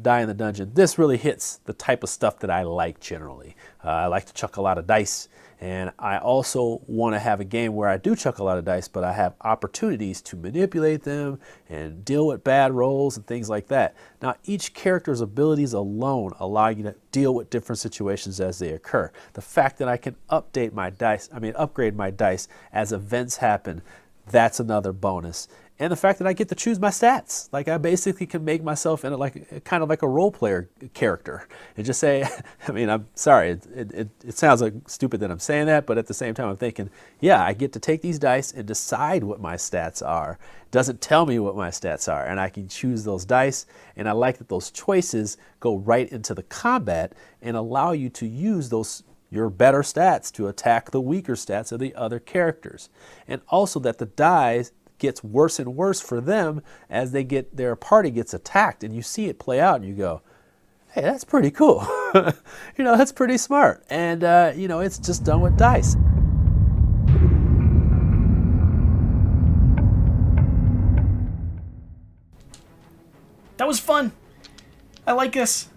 die in the dungeon, this really hits the type of stuff that I like generally. I like to chuck a lot of dice, and I also want to have a game where I do chuck a lot of dice, but I have opportunities to manipulate them and deal with bad rolls and things like that. Now, each character's abilities alone allow you to deal with different situations as they occur. The fact that I can upgrade my dice as events happen, that's another bonus. And the fact that I get to choose my stats. Like, I basically can make myself in kind of like a role player character and just say, I mean, I'm sorry, it sounds like stupid that I'm saying that, but at the same time I'm thinking, yeah, I get to take these dice and decide what my stats are. It doesn't tell me what my stats are, and I can choose those dice, and I like that those choices go right into the combat and allow you to use your better stats to attack the weaker stats of the other characters. And also that the dice gets worse and worse for them as their party gets attacked, and you see it play out and you go, hey, that's pretty cool. That's pretty smart. And it's just done with dice. That was fun. I like this.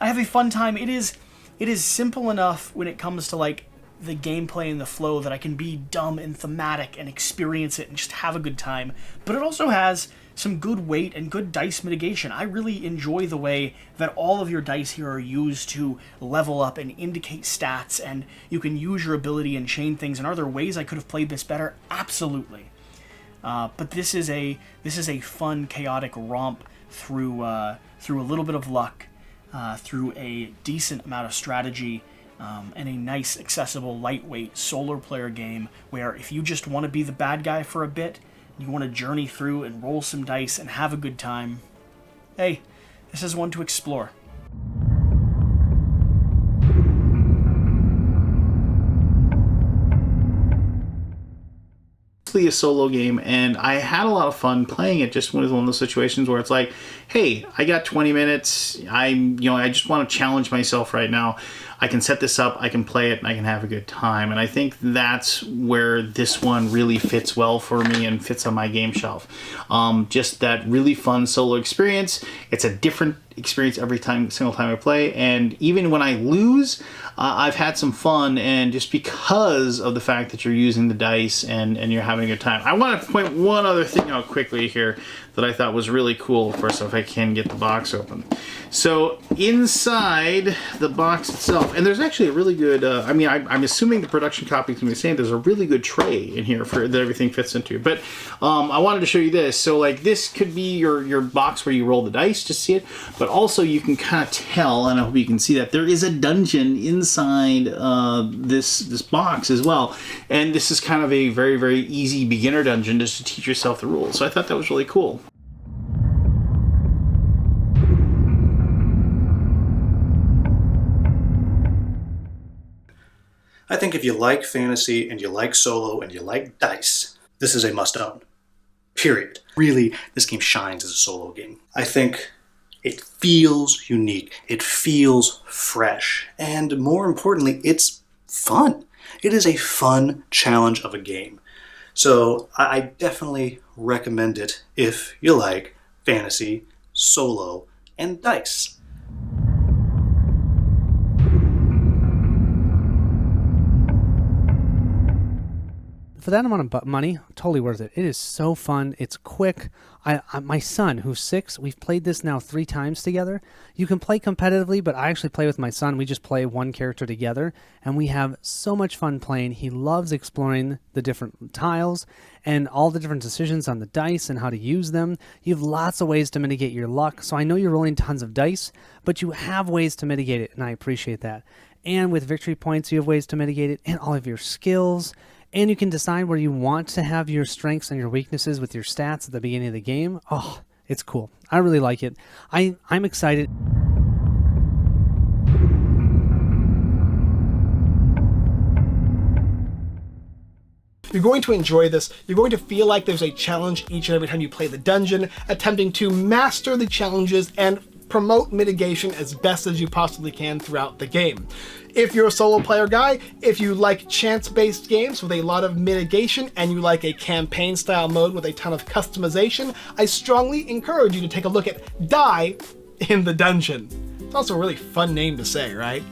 I have a fun time. It is simple enough when it comes to like the gameplay and the flow that I can be dumb and thematic and experience it and just have a good time. But it also has some good weight and good dice mitigation. I really enjoy the way that all of your dice here are used to level up and indicate stats, and you can use your ability and chain things. And are there ways I could have played this better? Absolutely. But this is a fun, chaotic romp through a little bit of luck, through a decent amount of strategy, and a nice, accessible, lightweight solo player game where if you just want to be the bad guy for a bit, you want to journey through and roll some dice and have a good time, hey, this is one to explore. A solo game, and I had a lot of fun playing it. Just was one of those situations where it's like, hey, I got 20 minutes. I just want to challenge myself right now. I can set this up, I can play it, and I can have a good time. And I think that's where this one really fits well for me and fits on my game shelf. Just that really fun solo experience. It's a different experience every single time I play, and even when I lose, I've had some fun, and just because of the fact that you're using the dice and you're having a good time. I want to point one other thing out quickly here that I thought was really cool. Of course, if I can get the box open. So inside the box itself, and there's actually a really good, I'm assuming the production copy is going to be saying there's a really good tray in here that everything fits into. But I wanted to show you this. So like this could be your box where you roll the dice to see it, but also you can kind of tell, and I hope you can see that, there is a dungeon inside this box as well. And this is kind of a very, very easy beginner dungeon just to teach yourself the rules. So I thought that was really cool. I think if you like fantasy and you like solo and you like dice, this is a must-own. Period. Really, this game shines as a solo game. I think it feels unique. It feels fresh. And more importantly, it's fun. It is a fun challenge of a game. So I definitely recommend it if you like fantasy, solo, and dice. For that amount of money, totally worth it. It is so fun. It's quick. My son, who's 6, we've played this now 3 times together. You can play competitively, but I actually play with my son. We just play one character together, and we have so much fun playing. He loves exploring the different tiles and all the different decisions on the dice and how to use them. You have lots of ways to mitigate your luck. So I know you're rolling tons of dice, but you have ways to mitigate it, and I appreciate that. And with victory points, you have ways to mitigate it, and all of your skills. And you can decide where you want to have your strengths and your weaknesses with your stats at the beginning of the game. Oh, it's cool. I really like it. I'm excited. You're going to enjoy this. You're going to feel like there's a challenge each and every time you play the dungeon, attempting to master the challenges and promote mitigation as best as you possibly can throughout the game. If you're a solo player guy, if you like chance-based games with a lot of mitigation and you like a campaign-style mode with a ton of customization, I strongly encourage you to take a look at Die in the dungeon. It's also a really fun name to say, right?